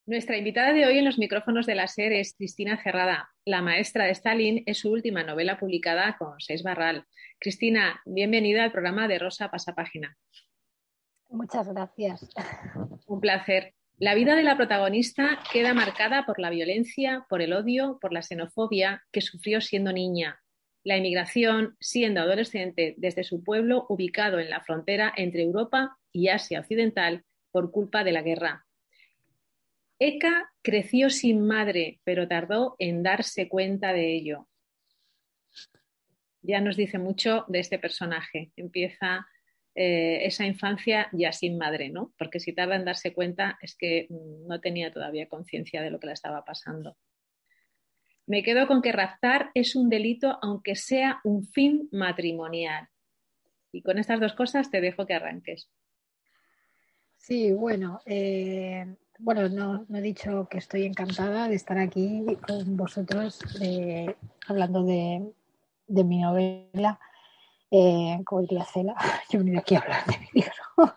Nuestra invitada de hoy en los micrófonos de la SER es Cristina Cerrada. La maestra de Stalin es su última novela publicada con Seis Barral. Cristina, bienvenida al programa de Rosa Pasapágina. Muchas gracias. Un placer. La vida de la protagonista queda marcada por la violencia, por el odio, por la xenofobia que sufrió siendo niña, la emigración siendo adolescente desde su pueblo ubicado en la frontera entre Europa y Asia Occidental por culpa de la guerra. Eka creció sin madre, pero tardó en darse cuenta de ello. Ya nos dice mucho de este personaje. Empieza esa infancia ya sin madre, ¿no? Porque si tarda en darse cuenta es que no tenía todavía conciencia de lo que le estaba pasando. Me quedo con que raptar es un delito aunque sea un fin matrimonial. Y con estas dos cosas te dejo que arranques. Sí, bueno, no he dicho que estoy encantada de estar aquí con vosotros hablando de mi novela. Como diría Cela, yo he venido aquí a hablar de mi libro.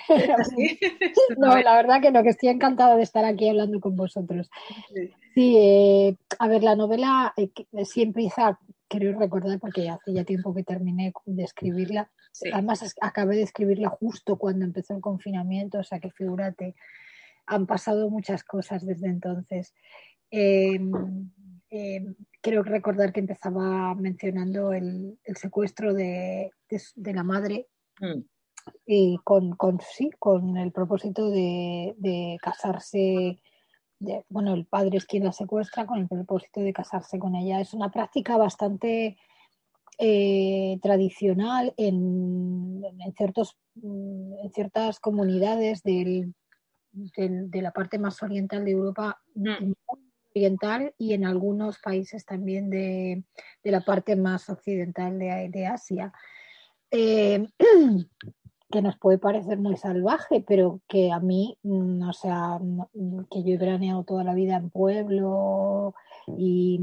¿Es así? Es tu No, novela. la verdad que no, que estoy encantada de estar aquí hablando con vosotros. Sí. Sí, a ver, la novela sí empieza, creo recordar, porque hace ya tiempo que terminé de escribirla. Sí. Además, acabé de escribirla justo cuando empezó el confinamiento, o sea que figúrate, han pasado muchas cosas desde entonces. Eh, Creo recordar que empezaba mencionando el secuestro de la madre Mm. y sí, con el propósito de casarse. Bueno, el padre es quien la secuestra con el propósito de casarse con ella. Es una práctica bastante tradicional en ciertas comunidades de la parte más oriental de Europa, Mm. oriental, y en algunos países también de la parte más occidental de Asia. Eh, que nos puede parecer muy salvaje, pero que a mí, o sea, que yo he veraneado toda la vida en pueblo y,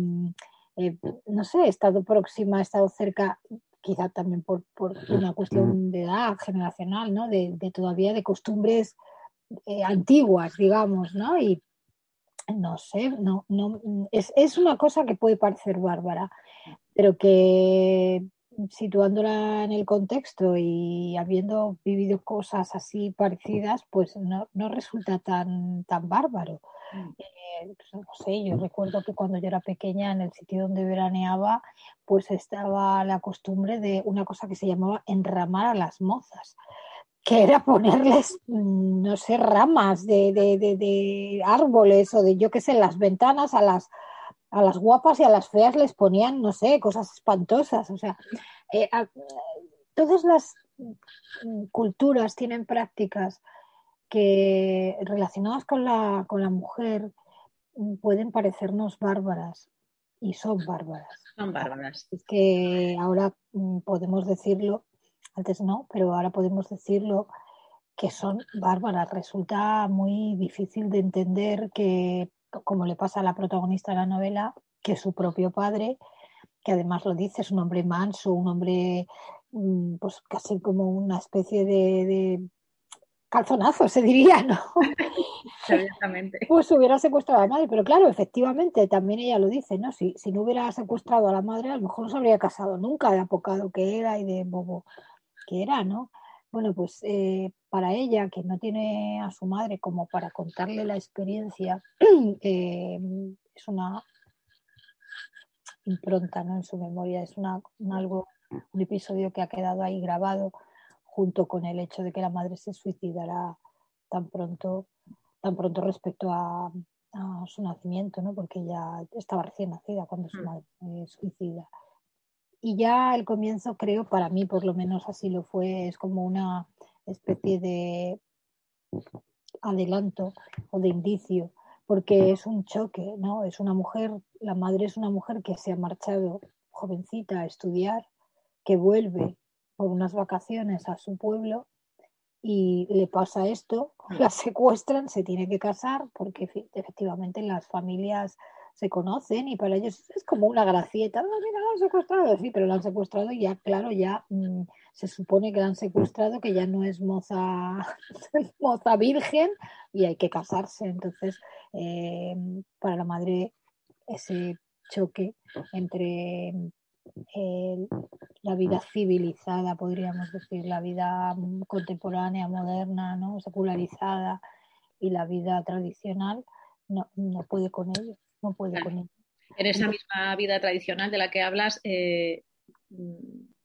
eh, no sé, he estado próxima, he estado cerca, quizá también por una cuestión de edad generacional, ¿no? De todavía de costumbres antiguas, digamos, ¿no? Y no sé, es una cosa que puede parecer bárbara, pero que situándola en el contexto y habiendo vivido cosas así parecidas, pues no resulta tan bárbaro. Mm. Pues no sé, yo recuerdo que cuando yo era pequeña, en el sitio donde veraneaba, pues estaba la costumbre de una cosa que se llamaba enramar a las mozas, que era ponerles, no sé, ramas de árboles o de, yo qué sé, las ventanas a las guapas y a las feas les ponían, no sé, cosas espantosas. O sea, eh, a- todas las culturas tienen prácticas que relacionadas con la mujer pueden parecernos bárbaras y son bárbaras. Son bárbaras. Es que ahora podemos decirlo, antes no, pero ahora podemos decirlo que son bárbaras. Resulta muy difícil de entender que, como le pasa a la protagonista de la novela, que su propio padre, que además lo dice, es un hombre manso, un hombre pues casi como una especie de calzonazo, se diría, ¿no? Abiertamente. Pues hubiera secuestrado a la madre, pero claro, efectivamente, también ella lo dice, ¿no? Si no hubiera secuestrado a la madre, a lo mejor no se habría casado nunca, de apocado que era y de bobo que era, ¿no? Bueno, pues para ella, que no tiene a su madre como para contarle la experiencia, eh, es una impronta, ¿no? En su memoria, es un episodio que ha quedado ahí grabado junto con el hecho de que la madre se suicidara tan pronto, tan pronto respecto a su nacimiento, ¿no? Porque ella estaba recién nacida cuando su Mm. madre se suicida. Y ya el comienzo, creo, para mí por lo menos así lo fue, es como una especie de adelanto o de indicio, porque es un choque, ¿no? Es una mujer, la madre es una mujer que se ha marchado jovencita a estudiar, que vuelve por unas vacaciones a su pueblo y le pasa esto, Mm. la secuestran, se tiene que casar, porque efectivamente las familias se conocen y para ellos es como una gracieta. "Ah, mira, la han secuestrado", sí, pero la han secuestrado y ya, claro, ya se supone que la han secuestrado, que ya no es moza, moza virgen y hay que casarse. Entonces, para la madre, ese choque entre eh, la vida civilizada, podríamos decir, la vida contemporánea, moderna, ¿no? Secularizada y la vida tradicional, no puede con ello, no puede Claro. con ello. En esa Entonces, misma vida tradicional de la que hablas,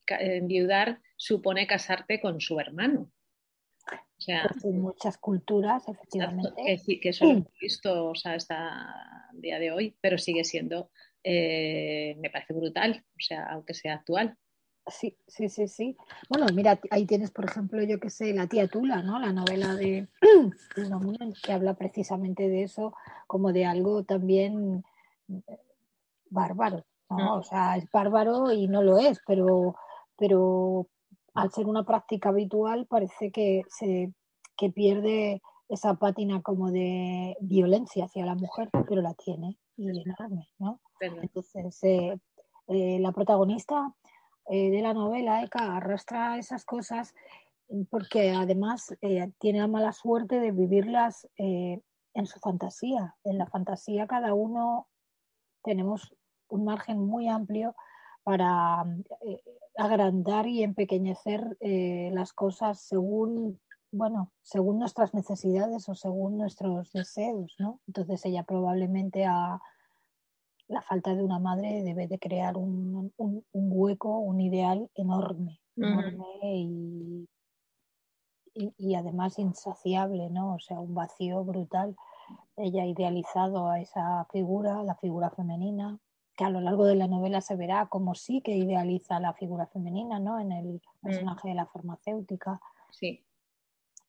enviudar supone casarte con su hermano. O sea, pues en muchas culturas, exacto, efectivamente, que eso lo hemos visto, o sea, hasta el día de hoy, pero sigue siendo, me parece brutal, o sea, aunque sea actual. sí, sí, sí, sí. Bueno, mira, ahí tienes, por ejemplo, yo que sé, La tía Tula, ¿no? La novela de Unamuno, que habla precisamente de eso, como de algo también bárbaro, ¿no? O Mm, sea, es bárbaro y no lo es, pero al ser una práctica habitual parece que pierde esa pátina como de violencia hacia la mujer, pero la tiene y enorme, ¿no? verdad. Entonces, la protagonista de la novela, Eka, arrastra esas cosas porque además tiene la mala suerte de vivirlas en su fantasía. En la fantasía cada uno tenemos un margen muy amplio para agrandar y empequeñecer las cosas según, bueno, según nuestras necesidades o según nuestros deseos, ¿no? Entonces ella probablemente a la falta de una madre debe de crear un hueco, un ideal enorme, Ujú. enorme y además insaciable, ¿no? O sea, un vacío brutal. Ella ha idealizado a esa figura, la figura femenina, que a lo largo de la novela se verá como sí que idealiza la figura femenina, ¿no? En el Mm, personaje de la farmacéutica. sí.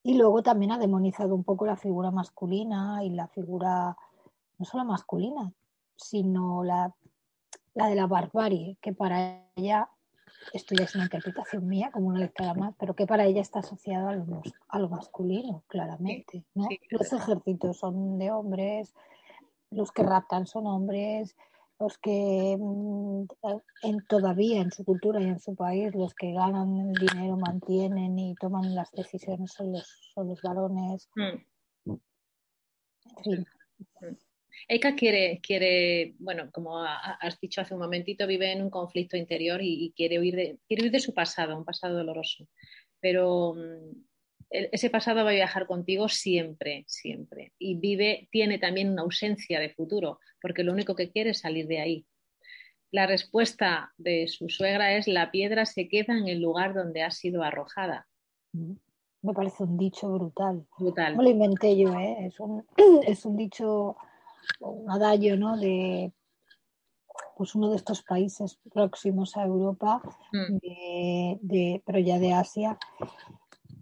Y luego también ha demonizado un poco la figura masculina y la figura no solo masculina, sino la de la barbarie, que para ella, esto ya es una interpretación mía como una lectora más, pero que para ella está asociado a lo masculino, Sí, claramente, sí, ¿no? es Los verdad. ejércitos son de hombres, los que raptan son hombres, los que todavía en su cultura y en su país, los que ganan el dinero, mantienen y toman las decisiones son los varones, Mm, en es fin. verdad. Mm. Eka bueno, como has dicho hace un momentito, vive en un conflicto interior y quiere huir de su pasado, un pasado doloroso. Pero ese pasado va a viajar contigo siempre, siempre. Y tiene también una ausencia de futuro, porque lo único que quiere es salir de ahí. La respuesta de su suegra es: la piedra se queda en el lugar donde ha sido arrojada. Me parece un dicho brutal. No Brutal. lo inventé yo, ¿eh? Es un dicho, un adagio, ¿no? De pues uno de estos países próximos a Europa, Mm, pero ya de Asia,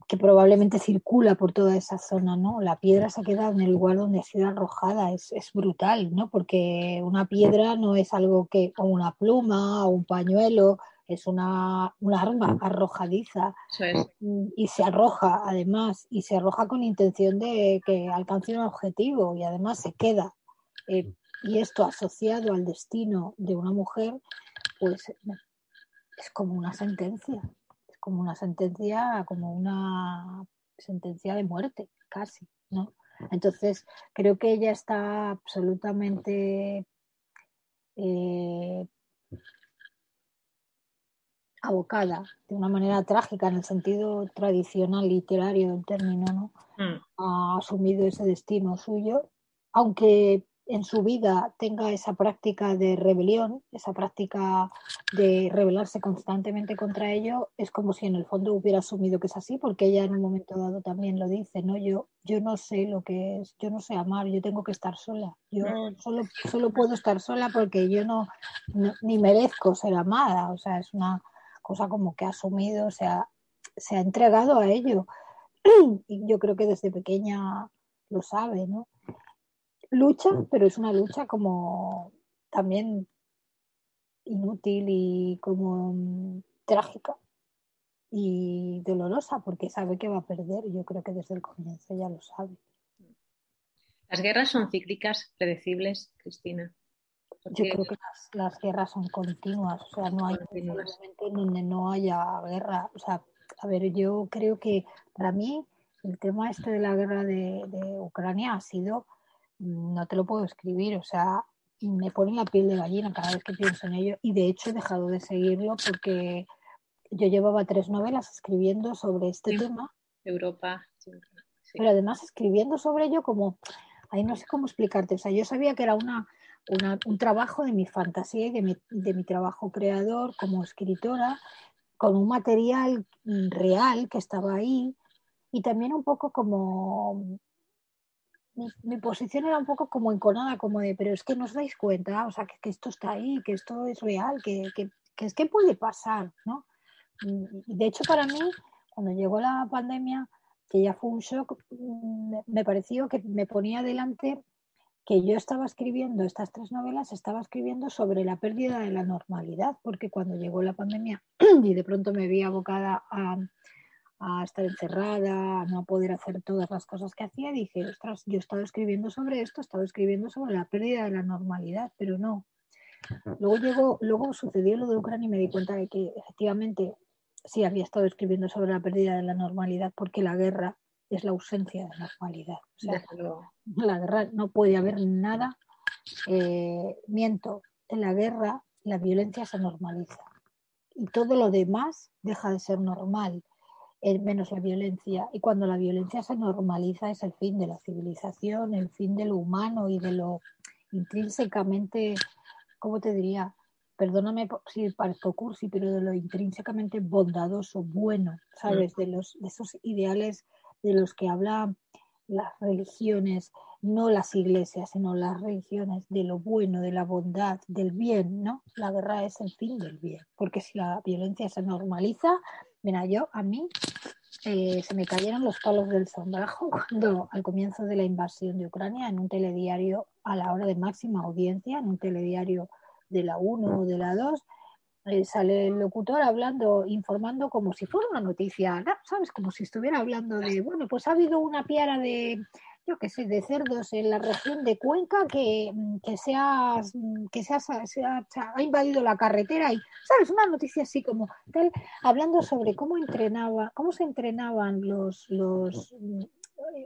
que probablemente circula por toda esa zona, ¿no? La piedra se queda en el lugar donde ha sido arrojada, es brutal, ¿no? Porque una piedra no es algo que, o una pluma, o un pañuelo, es un arma arrojadiza eso es. y se arroja además, y se arroja con intención de que alcance un objetivo y además se queda. Y esto asociado al destino de una mujer, pues es como una sentencia, es como una sentencia, como una sentencia de muerte, casi, ¿no? Entonces, creo que ella está absolutamente eh, abocada de una manera trágica en el sentido tradicional, literario del término, ¿no? Mm, Ha asumido ese destino suyo, aunque en su vida tenga esa práctica de rebelión, esa práctica de rebelarse constantemente contra ello, es como si en el fondo hubiera asumido que es así, porque ella en un momento dado también lo dice, ¿no? Yo no sé lo que es, yo no sé amar, yo tengo que estar sola, yo mm. solo puedo estar sola porque yo ni merezco ser amada, o sea, es una cosa como que ha asumido, o sea, se ha entregado a ello y yo creo que desde pequeña lo sabe, ¿no? Lucha, pero es una lucha como también inútil y como trágica y dolorosa porque sabe que va a perder. Yo creo que desde el comienzo ya lo sabe. Las guerras son cíclicas, predecibles, Cristina, Yo porque creo que las guerras son continuas, o sea, no hay continuas. un momento en donde no haya guerra, o sea, A ver, yo creo que para mí el tema este de la guerra de Ucrania ha sido, no te lo puedo escribir, o sea, me pone la piel de gallina cada vez que pienso en ello y de hecho he dejado de seguirlo porque yo llevaba 3 novelas escribiendo sobre este Sí, tema, Europa, sí, sí. pero además escribiendo sobre ello como, ahí no sé cómo explicarte, o sea, yo sabía que era un trabajo de mi fantasía y de mi trabajo creador como escritora, con un material real que estaba ahí y también un poco como mi posición era un poco como enconada, como de, pero es que no os dais cuenta, o sea, que esto está ahí, que esto es real, que es que puede pasar, ¿no? Y de hecho para mí, cuando llegó la pandemia, que ya fue un shock, me pareció que me ponía delante que yo estaba escribiendo estas 3 novelas, estaba escribiendo sobre la pérdida de la normalidad, porque cuando llegó la pandemia y de pronto me vi abocada a estar encerrada, a no poder hacer todas las cosas que hacía, dije, ostras, yo he estado escribiendo sobre esto, he estado escribiendo sobre la pérdida de la normalidad, pero no. Luego sucedió lo de Ucrania y me di cuenta de que efectivamente sí había estado escribiendo sobre la pérdida de la normalidad porque la guerra es la ausencia de normalidad. O sea, Desde luego. la guerra no puede haber nada. Miento, en la guerra la violencia se normaliza y todo lo demás deja de ser normal, menos la violencia. Y cuando la violencia se normaliza es el fin de la civilización, el fin de lo humano y de lo intrínsecamente, ¿cómo te diría? Perdóname si parezco cursi, pero de lo intrínsecamente bondadoso, bueno, Mm. ¿sabes? De esos ideales de los que hablan las religiones, no las iglesias, sino las religiones, de lo bueno, de la bondad, del bien, ¿no? La guerra es el fin del bien, porque si la violencia se normaliza, mira, a mí se me cayeron los palos del sombrajo cuando al comienzo de la invasión de Ucrania, en un telediario a la hora de máxima audiencia, en un telediario de la 1 o de la 2, sale el locutor hablando, informando como si fuera una noticia, ¿no? ¿Sabes? Como si estuviera hablando de, bueno, pues ha habido una piara de, yo qué sé, de cerdos en la región de Cuenca que ha invadido la carretera y, ¿sabes? Una noticia así como tal, hablando sobre cómo se entrenaban los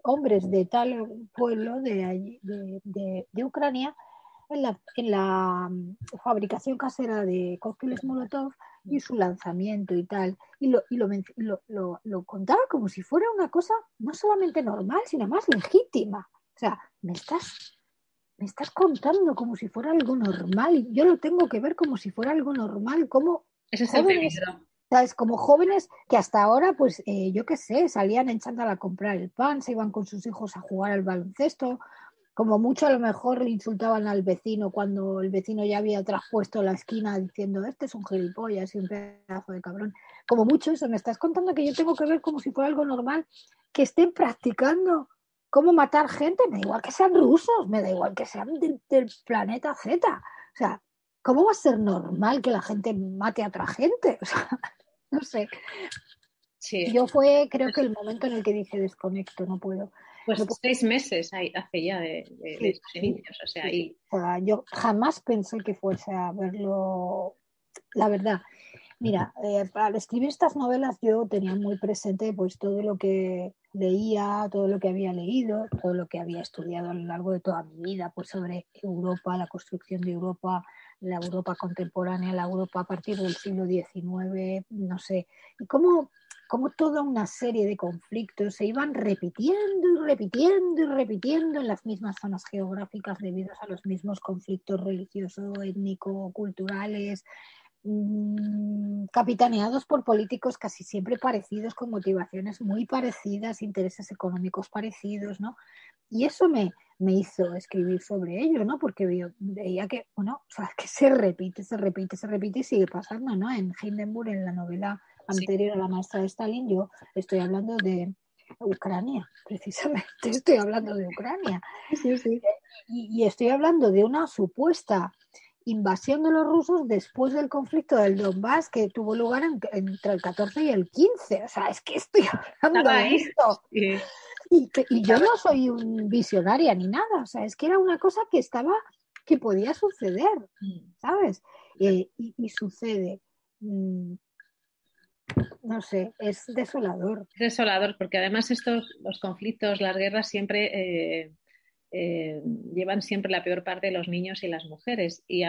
hombres de tal pueblo de Ucrania en la fabricación casera de cócteles Molotov y su lanzamiento y tal. Y lo contaba como si fuera una cosa no solamente normal, sino más legítima. O sea, me estás contando como si fuera algo normal y yo lo tengo que ver como si fuera algo normal, como Ese es el jóvenes, peligro. ¿sabes? Como jóvenes que hasta ahora, pues yo qué sé, salían en chándal a comprar el pan, se iban con sus hijos a jugar al baloncesto, como mucho a lo mejor le insultaban al vecino cuando el vecino ya había traspuesto la esquina diciendo, este es un gilipollas y un pedazo de cabrón. Como mucho eso, me estás contando que yo tengo que ver como si fuera algo normal, que estén practicando cómo matar gente, me da igual que sean rusos, me da igual que sean del planeta Z. O sea, ¿cómo va a ser normal que la gente mate a otra gente? O sea, no sé. Sí. Yo creo que el momento en el que dije desconecto, no puedo. Pues No puedo. 6 meses hace ya de Sí, esos sí, inicios, o sea, sí. y O sea, yo jamás pensé que fuese a verlo, la verdad. Mira, al escribir estas novelas yo tenía muy presente pues todo lo que leía, todo lo que había leído, todo lo que había estudiado a lo largo de toda mi vida, pues sobre Europa, la construcción de Europa, la Europa contemporánea, la Europa a partir del siglo XIX, no sé, y cómo toda una serie de conflictos se iban repitiendo y repitiendo y repitiendo en las mismas zonas geográficas debido a los mismos conflictos religiosos, étnico, culturales, capitaneados por políticos casi siempre parecidos, con motivaciones muy parecidas, intereses económicos parecidos, ¿no? Y eso me hizo escribir sobre ello, ¿no? Porque veía que, bueno, o sea, que se repite, se repite, se repite y sigue pasando, ¿no? En Hindenburg, en la novela sí, anterior a La maestra de Stalin, yo estoy hablando de Ucrania, precisamente estoy hablando de Ucrania. sí, sí. Y estoy hablando de una supuesta invasión de los rusos después del conflicto del Donbass que tuvo lugar entre el 14 y el 15. O sea, es que estoy hablando Estaba de ahí. esto. Sí. Y yo no soy un visionaria ni nada. O sea, es que era una cosa que podía suceder, ¿sabes? Y sucede. no sé, es desolador. Es desolador, porque además los conflictos, las guerras siempre llevan siempre la peor parte de los niños y las mujeres. Y,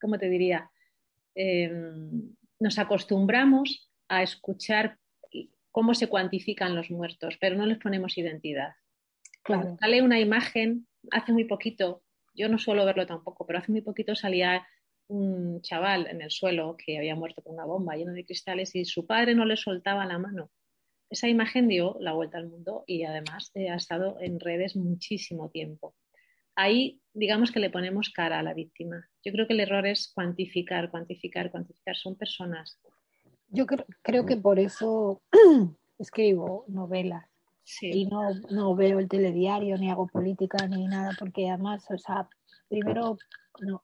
¿cómo te diría? Eh, Nos acostumbramos a escuchar cómo se cuantifican los muertos, pero no les ponemos identidad. Cuando Claro. sale una imagen, hace muy poquito, yo no suelo verlo tampoco, pero hace muy poquito salía un chaval en el suelo que había muerto con una bomba llena de cristales y su padre no le soltaba la mano. Esa imagen dio la vuelta al mundo y además ha estado en redes muchísimo tiempo. Ahí, digamos que le ponemos cara a la víctima. Yo creo que el error es cuantificar, cuantificar, cuantificar. Son personas. Yo creo que por eso escribo novelas Sí. y no veo el telediario, ni hago política, ni nada, porque además, o sea, primero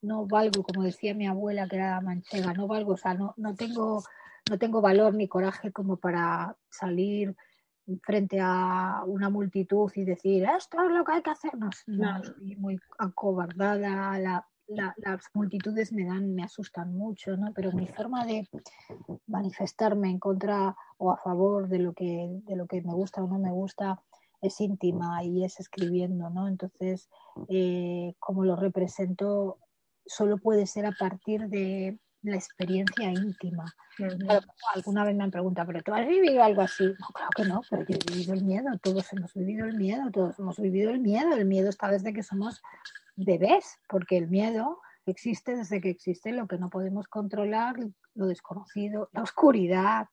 no valgo, como decía mi abuela, que era manchega, no valgo, o sea, no tengo valor ni coraje como para salir frente a una multitud y decir, esto es lo que hay que hacer. No, No, no, no. estoy muy acobardada, las multitudes me asustan mucho, ¿no? Pero mi forma de manifestarme en contra o a favor de lo que me gusta o no me gusta es íntima y es escribiendo, ¿no? Entonces, como lo represento, solo puede ser a partir de la experiencia íntima. Uh-huh. Claro, alguna vez me han preguntado, ¿pero tú has vivido algo así? No, claro que no, pero yo he vivido el miedo, todos hemos vivido el miedo, todos hemos vivido el miedo está desde que somos bebés, porque el miedo existe desde que existe lo que no podemos controlar, lo desconocido, la oscuridad,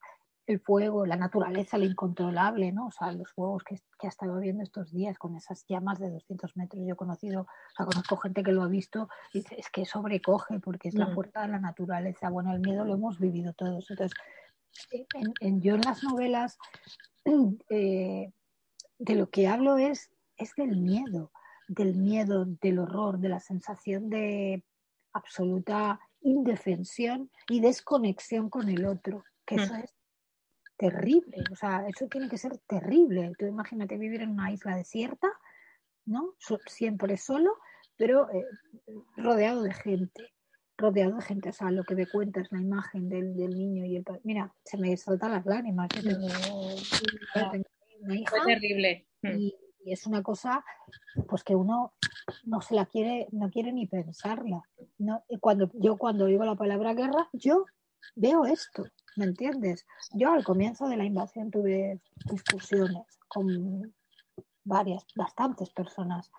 el fuego, la naturaleza, lo incontrolable, ¿no? O sea, los fuegos que ha estado viendo estos días con esas llamas de 200 metros. Yo he conocido, o sea, conozco gente que lo ha visto y dice, es que sobrecoge porque es la fuerza de la naturaleza. Bueno, el miedo lo hemos vivido todos. Entonces, yo en las novelas de lo que hablo es del miedo, del horror, de la sensación de absoluta indefensión y desconexión con el otro, que eso es terrible, o sea, eso tiene que ser terrible. Tú imagínate vivir en una isla desierta, ¿no? Siempre solo, pero rodeado de gente, o sea, lo que me cuentas, la imagen del niño y el padre. Mira, se me saltan las lágrimas, yo tengo una Fue hija terrible. y es una cosa pues que uno no se la quiere, no quiere ni pensarla. ¿No? Y cuando oigo la palabra guerra, yo veo esto, ¿me entiendes? Yo al comienzo de la invasión tuve discusiones con bastantes personas.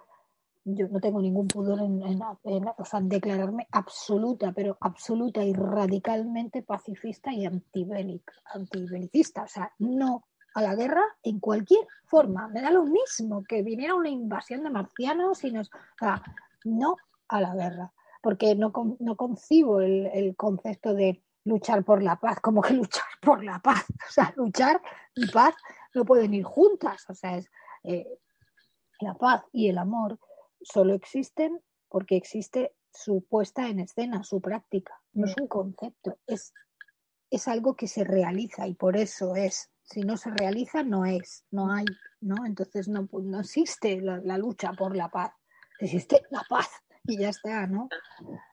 Yo no tengo ningún pudor o sea, en declararme absoluta, pero absoluta y radicalmente pacifista y antibelicista. O sea, no a la guerra en cualquier forma. Me da lo mismo que viniera una invasión de marcianos o sea, no a la guerra. Porque no concibo el concepto de luchar por la paz, como que luchar por la paz. O sea, luchar y paz no pueden ir juntas. O sea, la paz y el amor solo existen porque existe su puesta en escena, su práctica. No es un concepto, es algo que se realiza y por eso es. Si no se realiza, no es, no hay, ¿no? Entonces no existe la lucha por la paz, existe la paz y ya está, ¿no?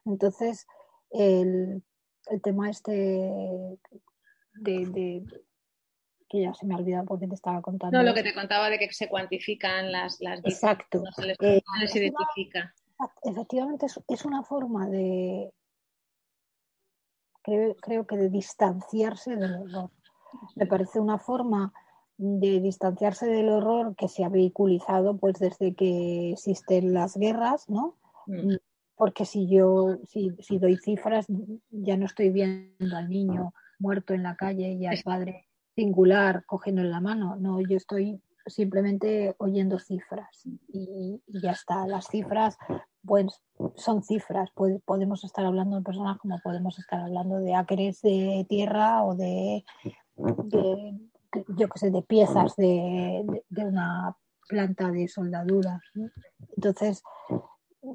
Entonces, el tema de que ya se me ha olvidado porque te estaba No, contando lo que esto. te contaba de que se cuantifican las víctimas, Exacto. no se les Es una, identifica. efectivamente es una forma de, creo que de distanciarse del horror. Me parece una forma de distanciarse del horror que se ha vehiculizado pues desde que existen las guerras, ¿no? Porque si doy cifras, ya no estoy viendo al niño muerto en la calle y al padre singular cogiendo en la mano. No, yo estoy simplemente oyendo cifras y ya está. Las cifras, pues son cifras. Podemos estar hablando de personas como podemos estar hablando de acres de tierra o de yo qué sé, de piezas de una planta de soldadura, ¿no? Entonces,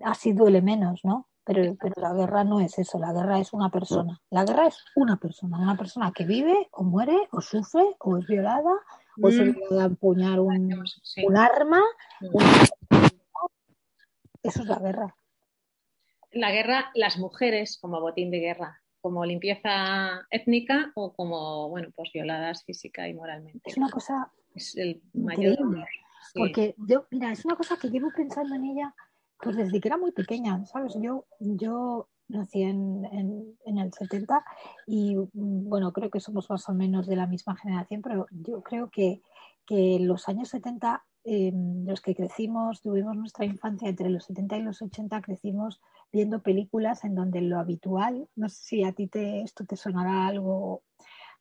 así duele menos, ¿no? Pero la guerra no es eso, la guerra es una persona. La guerra es una persona que vive o muere o sufre o es violada o es obligada a empuñar Sí. un arma. Eso es la guerra. La guerra, las mujeres como botín de guerra. como limpieza étnica o como, bueno, pues violadas física y Es moralmente. una cosa Es el mayor increíble, dolor. Sí. porque yo, mira, es una cosa que llevo pensando en ella pues desde que era muy pequeña, ¿sabes? Yo nací en el 70 y bueno, creo que somos más o menos de la misma generación, pero yo creo que en los años 70, los que crecimos, tuvimos nuestra infancia entre los 70 y los 80, crecimos viendo películas en donde lo habitual, no sé si a ti esto te sonará algo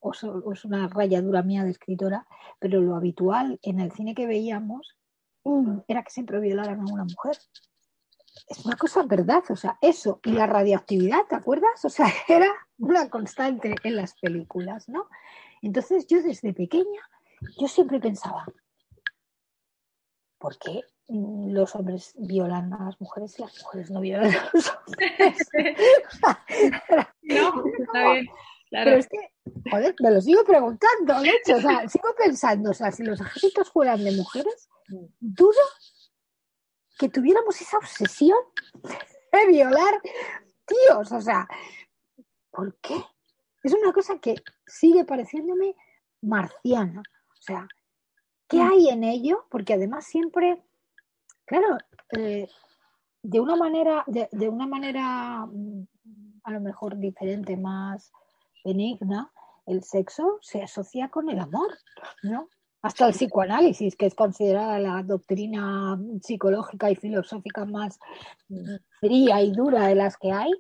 o es una rayadura mía de escritora, pero lo habitual en el cine que veíamos era que siempre violaran a una mujer. Es una cosa verdad, o sea, eso y la radioactividad, ¿te acuerdas? O sea, era una constante en las películas, ¿no? Entonces yo desde pequeña, yo siempre pensaba, ¿por qué los hombres violan a las mujeres y las mujeres no violan a los hombres? No, está ¿Cómo? bien, Pero claro. es que, joder, me lo sigo preguntando, de hecho, o sea, sigo pensando, o sea, si los ejércitos fueran de mujeres, dudo que tuviéramos esa obsesión de violar tíos, o sea, ¿por qué? Es una cosa que sigue pareciéndome marciana, o sea, ¿qué hay en ello? Porque además siempre, claro, eh, de una manera a lo mejor diferente, más benigna, el sexo se asocia con el amor, ¿no? Hasta el psicoanálisis, que es considerada la doctrina psicológica y filosófica más fría y dura de las que hay,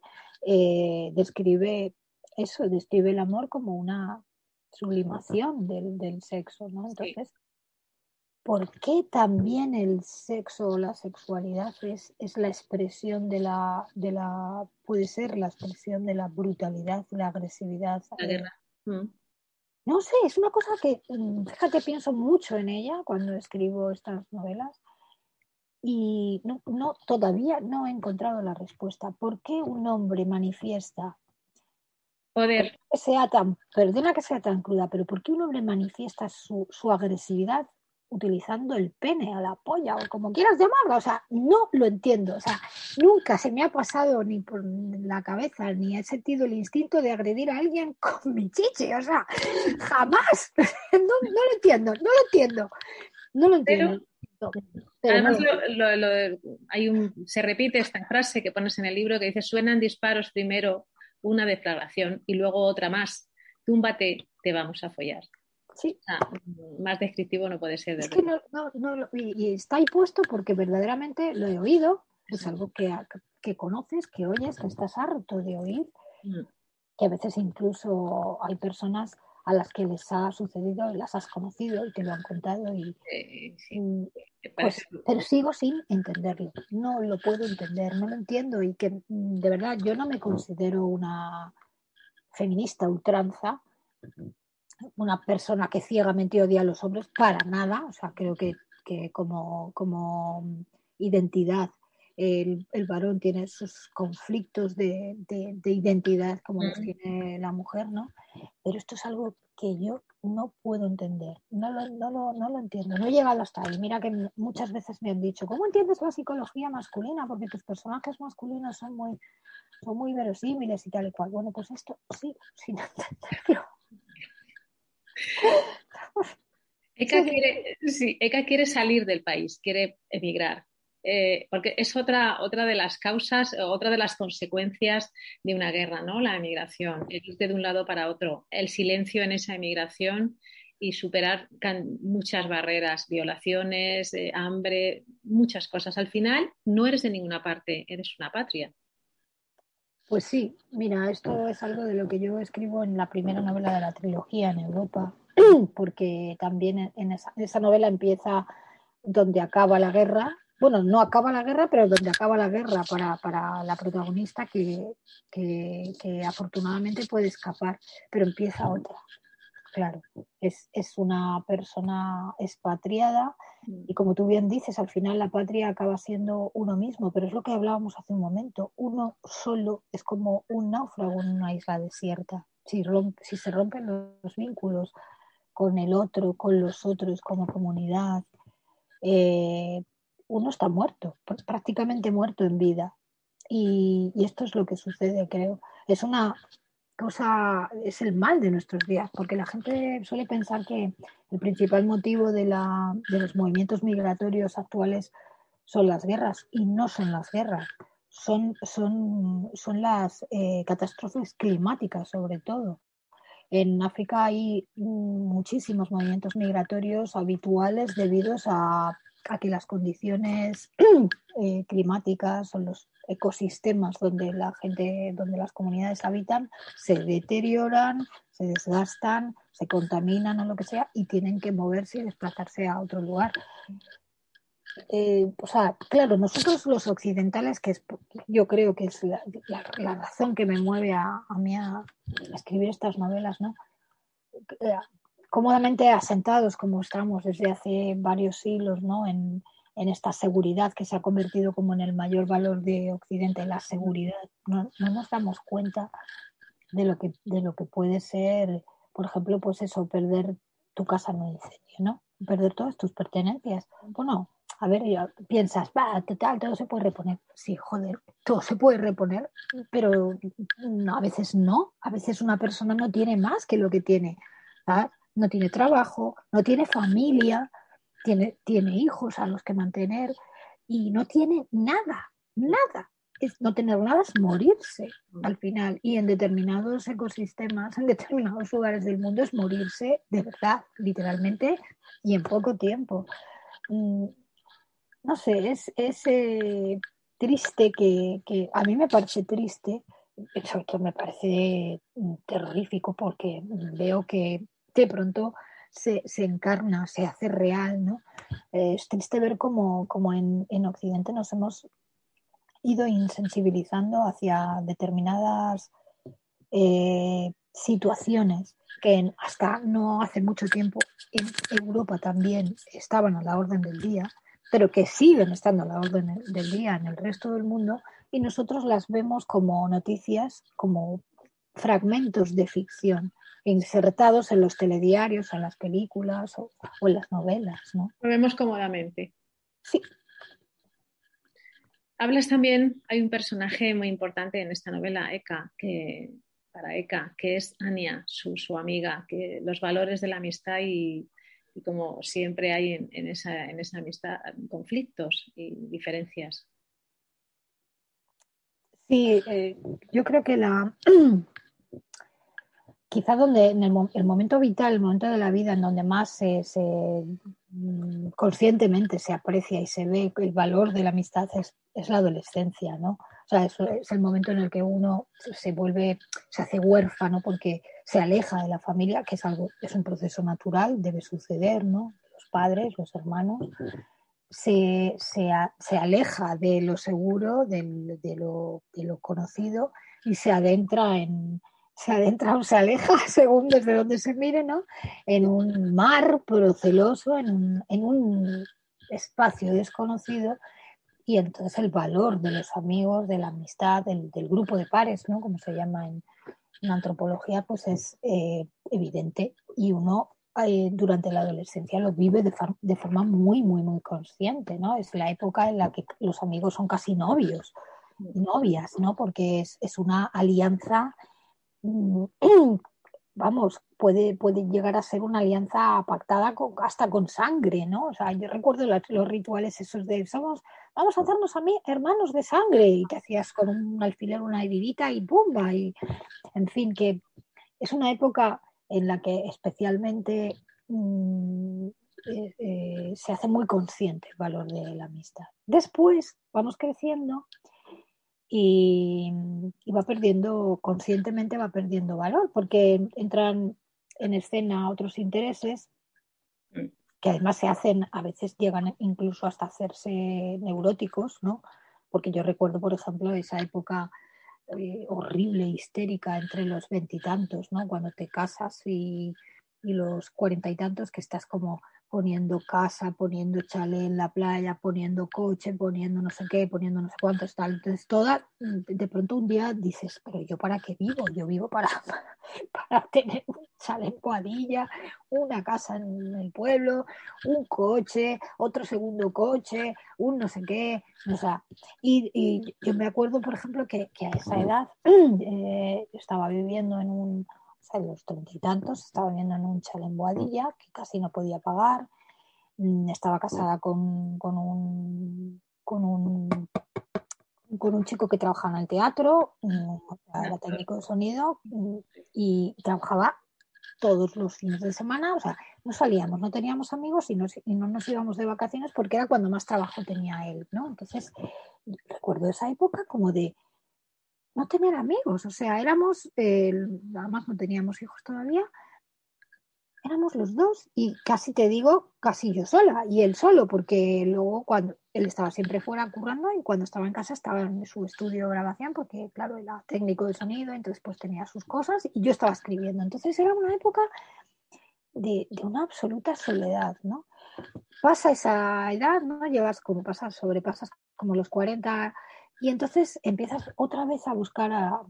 describe eso, describe el amor como una sublimación del sexo, ¿no? Sí. Entonces, ¿por qué también el sexo o la sexualidad es la expresión puede ser la expresión de la brutalidad, la agresividad? La guerra. Mm. No sé, es una cosa que, fíjate, pienso mucho en ella cuando escribo estas novelas y todavía no he encontrado la respuesta. ¿Por qué un hombre manifiesta, Poder. perdona que sea tan cruda, pero por qué un hombre manifiesta su agresividad utilizando el pene a la polla o como quieras llamarlo? O sea, no lo entiendo. O sea, nunca se me ha pasado ni por la cabeza ni he sentido el instinto de agredir a alguien con mi chiche. O sea, jamás. No lo entiendo, no lo entiendo, no lo Pero entiendo. Pero no además lo entiendo. se repite esta frase que pones en el libro que dice, suenan disparos primero una deflagración y luego otra más. Túmbate, te vamos a follar. Sí. Ah, más descriptivo no puede ser, Es desde que luego. y está ahí puesto porque verdaderamente lo he oído, es algo que conoces, que oyes, que estás harto de oír, Mm. que a veces incluso hay personas a las que les ha sucedido y las has conocido y te lo han contado Sí, y, me parece. pues, pero sigo sin entenderlo, no lo puedo entender, no lo entiendo y que de verdad yo no me considero una feminista ultranza, una persona que ciegamente odia a los hombres, para nada. O sea, creo que como identidad el varón tiene sus conflictos de identidad como los Mm. tiene la mujer, ¿no? Pero esto es algo que yo no puedo entender, no lo entiendo, no he llegado hasta ahí. Mira que muchas veces me han dicho, ¿cómo entiendes la psicología masculina? Porque tus personajes masculinos son muy verosímiles y tal y cual. Bueno, pues esto sí, sin entenderlo. Eka quiere salir del país, quiere emigrar, porque es otra de las causas, otra de las consecuencias de una guerra, ¿no? La emigración, el irte de un lado para otro, el silencio en esa emigración y superar muchas barreras, violaciones, hambre, muchas cosas. Al final no eres de ninguna parte, eres una patria. Pues sí, mira, esto es algo de lo que yo escribo en la primera novela de la trilogía en Europa, porque también esa novela empieza donde acaba la guerra. Bueno, no acaba la guerra, pero donde acaba la guerra para la protagonista que afortunadamente puede escapar, pero empieza otra. Claro, es una persona expatriada y como tú bien dices, al final la patria acaba siendo uno mismo, pero es lo que hablábamos hace un momento, uno solo es como un náufrago en una isla desierta. Si se rompen los vínculos con el otro, con los otros como comunidad, eh, uno está muerto, prácticamente muerto en vida. Y esto es lo que sucede, creo. Es una es el mal de nuestros días, porque la gente suele pensar que el principal motivo de los movimientos migratorios actuales son las guerras, y no son las guerras, son las catástrofes climáticas, sobre todo. En África hay muchísimos movimientos migratorios habituales debido a que las condiciones climáticas o los ecosistemas donde donde las comunidades habitan, se deterioran, se desgastan, se contaminan o lo que sea, y tienen que moverse y desplazarse a otro lugar. O sea, claro, nosotros los occidentales, yo creo que es la razón que me mueve a mí a escribir estas novelas, ¿no? Cómodamente asentados como estamos desde hace varios siglos, ¿no? En esta seguridad que se ha convertido como en el mayor valor de Occidente, la seguridad. No nos damos cuenta de lo que puede ser, por ejemplo, pues eso, perder tu casa en un incendio, ¿no? Perder todas tus pertenencias. Bueno, a ver, ya piensas, va, total, todo se puede reponer. Sí, joder, todo se puede reponer, pero no, a veces no. A veces una persona no tiene más que lo que tiene. ¿Sabes? No tiene trabajo, no tiene familia, tiene hijos a los que mantener y no tiene nada, nada. No tener nada es morirse al final. Y en determinados ecosistemas, en determinados lugares del mundo, es morirse de verdad, literalmente, y en poco tiempo. No sé, es triste que a mí me parece triste, sobre todo me parece terrorífico, porque veo que de pronto se encarna, se hace real, ¿no? Es triste ver cómo en Occidente nos hemos ido insensibilizando hacia determinadas situaciones que hasta no hace mucho tiempo en Europa también estaban a la orden del día, pero que siguen estando a la orden del día en el resto del mundo, y nosotros las vemos como noticias, como fragmentos de ficción insertados en los telediarios, en las películas o en las novelas, ¿no? Lo vemos cómodamente. Sí. Hablas también, hay un personaje muy importante en esta novela, Eka, para Eka, que es Anya, su amiga, que los valores de la amistad y como siempre hay en esa amistad, conflictos y diferencias. Sí, yo creo que quizá donde en el momento vital, el momento de la vida en donde más conscientemente se aprecia y se ve el valor de la amistad es la adolescencia, ¿no? O sea, es el momento en el que uno se hace huérfano porque se aleja de la familia, que es un proceso natural, debe suceder, ¿no? Los padres, los hermanos, se aleja de lo seguro, de lo conocido, y se adentra o se aleja, según desde donde se mire, ¿no? En un mar proceloso, en un espacio desconocido, y entonces el valor de los amigos, de la amistad, del grupo de pares, ¿no? Como se llama en antropología, pues es evidente, y uno durante la adolescencia lo vive de forma muy, muy, muy consciente, ¿no? Es la época en la que los amigos son casi novios y novias, ¿no? Porque es una alianza, vamos, puede llegar a ser una alianza pactada hasta con sangre, ¿no? O sea, yo recuerdo los rituales esos de vamos a hacernos hermanos de sangre, y te hacías con un alfiler una heridita y ¡pumba! Y en fin, que es una época en la que especialmente se hace muy consciente el valor de la amistad. Después vamos creciendo y, va perdiendo, conscientemente va perdiendo valor, porque entran en escena otros intereses que además se hacen, a veces llegan incluso hasta hacerse neuróticos, ¿no? Porque yo recuerdo, por ejemplo, esa época horrible, histérica, entre los veintitantos, ¿no? Cuando te casas y los cuarenta y tantos, que estás como poniendo casa, poniendo chalet en la playa, poniendo coche, poniendo no sé qué, poniendo no sé cuántos tal. Entonces todas, de pronto un día dices, pero ¿yo para qué vivo? Yo vivo para tener un chalet en Boadilla, una casa en el pueblo, un coche, otro segundo coche, un no sé qué. O sea, y yo me acuerdo, por ejemplo, que a esa edad yo estaba viviendo en un, o sea, en los 30 y tantos, estaba viviendo en un chalet en Boadilla que casi no podía pagar. Estaba casada con un chico que trabajaba en el teatro, era técnico de sonido, y trabajaba todos los fines de semana. O sea, no salíamos, no teníamos amigos y no nos íbamos de vacaciones porque era cuando más trabajo tenía él, ¿no? Entonces, recuerdo esa época como de no tener amigos, o sea, éramos, además no teníamos hijos todavía, éramos los dos y casi te digo, casi yo sola y él solo, porque luego cuando él estaba siempre fuera currando y cuando estaba en casa estaba en su estudio de grabación, porque claro, era técnico de sonido, entonces pues tenía sus cosas y yo estaba escribiendo. Entonces era una época de una absoluta soledad, ¿no? Pasa esa edad, ¿no? Llegas como pasas, sobrepasas como los 40 y entonces empiezas otra vez a buscar a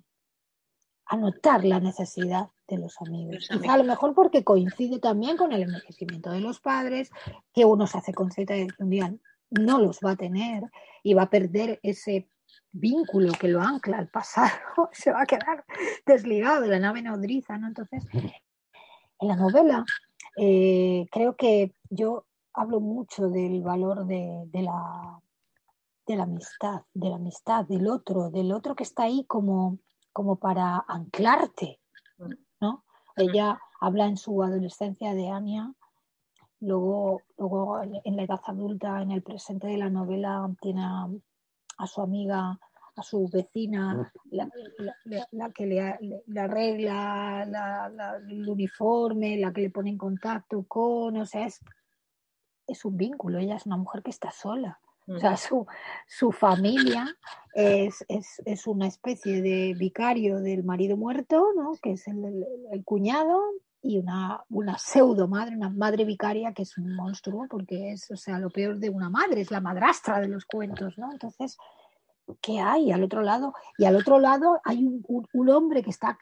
notar la necesidad de los amigos. Los Quizá a amigos. lo mejor porque coincide también con el envejecimiento de los padres, que uno se hace consciente de que un día no los va a tener y va a perder ese vínculo que lo ancla al pasado, se va a quedar desligado de la nave nodriza, ¿no? Entonces, en la novela creo que yo hablo mucho del valor de la amistad, del otro que está ahí como para anclarte, ¿no? Ella habla en su adolescencia de Anya, luego en la edad adulta, en el presente de la novela, tiene a su amiga, a su vecina, la que le arregla el uniforme, la que le pone en contacto con, o sea, es un vínculo, ella es una mujer que está sola. O sea, su familia es una especie de vicario del marido muerto, ¿no? Que es el cuñado, y una pseudo madre, una madre vicaria que es un monstruo, porque es, o sea, lo peor de una madre, es la madrastra de los cuentos, ¿no? Entonces, ¿qué hay al otro lado? Y al otro lado hay un hombre que está,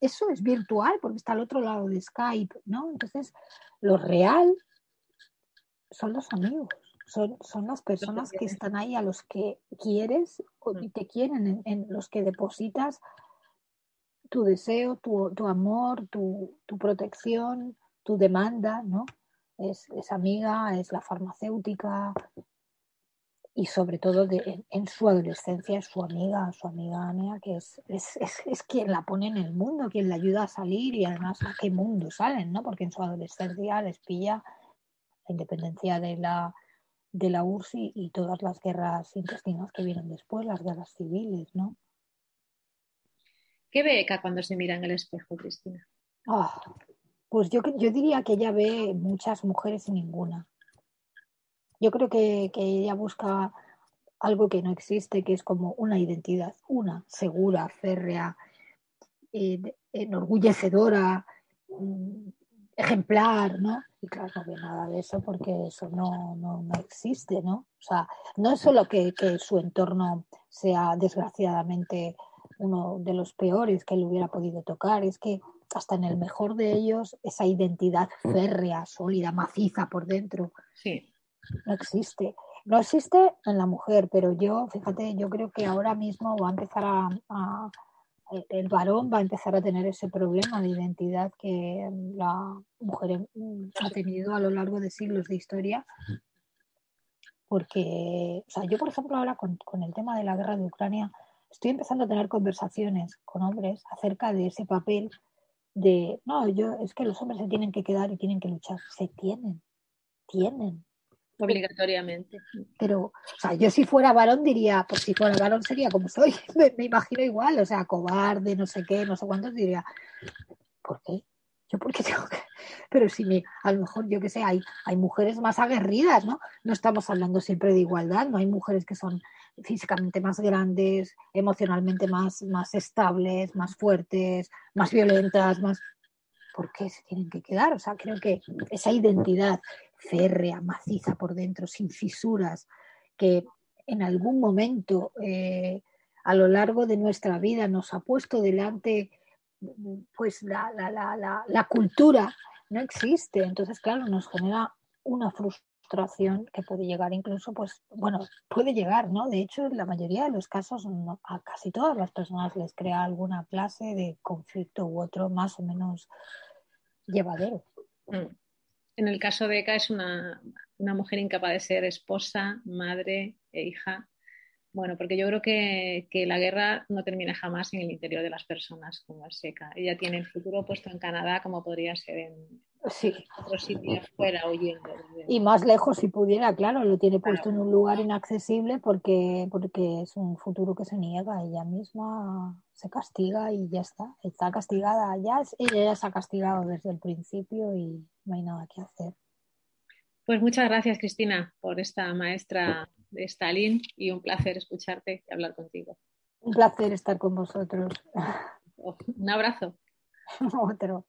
eso es virtual, porque está al otro lado de Skype, ¿no? Entonces, lo real son los amigos, son las personas que están ahí, a los que quieres y te quieren, en los que depositas tu deseo, tu amor, tu protección, tu demanda, ¿no? Es amiga, es la farmacéutica y sobre todo en su adolescencia es su amiga Ania, que es quien la pone en el mundo, quien la ayuda a salir y además a qué mundo salen, ¿no? Porque en su adolescencia les pilla la independencia de la URSS y todas las guerras intestinas que vienen después, las guerras civiles, ¿no? ¿Qué ve Eka cuando se mira en el espejo, Cristina? Ah, pues yo diría que ella ve muchas mujeres y ninguna. Yo creo que ella busca algo que no existe, que es como una identidad, una segura, férrea, enorgullecedora, ejemplar, ¿no? Y claro, no ve nada de eso porque eso no existe, ¿no? O sea, no es solo que su entorno sea desgraciadamente uno de los peores que le hubiera podido tocar, es que hasta en el mejor de ellos esa identidad férrea, sólida, maciza por dentro, Sí. no existe. No existe en la mujer, pero yo, fíjate, yo creo que ahora mismo va a empezar el varón va a empezar a tener ese problema de identidad que la mujer ha tenido a lo largo de siglos de historia, porque, o sea, yo por ejemplo ahora con el tema de la guerra de Ucrania estoy empezando a tener conversaciones con hombres acerca de ese papel no, es que los hombres se tienen que quedar y tienen que luchar, tienen. Obligatoriamente. Pero, o sea, yo si fuera varón diría, pues si fuera varón sería como soy, me imagino igual, o sea, cobarde, no sé qué, no sé cuántos, diría, ¿por qué? ¿Yo por qué tengo que...? Pero si a lo mejor, yo qué sé, hay mujeres más aguerridas, ¿no? No estamos hablando siempre de igualdad, no hay mujeres que son físicamente más grandes, emocionalmente más estables, más fuertes, más violentas, más... ¿Por qué se tienen que quedar? O sea, creo que esa identidad férrea, maciza por dentro, sin fisuras, que en algún momento a lo largo de nuestra vida nos ha puesto delante pues la cultura, no existe. Entonces, claro, nos genera una frustración que puede llegar incluso, pues, bueno, puede llegar, ¿no? De hecho, en la mayoría de los casos, no, a casi todas las personas les crea alguna clase de conflicto u otro más o menos llevadero. Mm. En el caso de Eka es una mujer incapaz de ser esposa, madre e hija. Bueno, porque yo creo que la guerra no termina jamás en el interior de las personas, como es Eka. Ella tiene el futuro puesto en Canadá, como podría ser en Sí, otro sitio afuera, huyendo. y más lejos si pudiera, claro, lo tiene Claro, puesto en un lugar inaccesible porque es un futuro que se niega. Ella misma se castiga y ya está castigada. Ella ya se ha castigado desde el principio y no hay nada que hacer. pues muchas gracias, Cristina, por esta maestra de Stalin y un placer escucharte y hablar contigo. Un placer estar con vosotros. Un abrazo. Otro.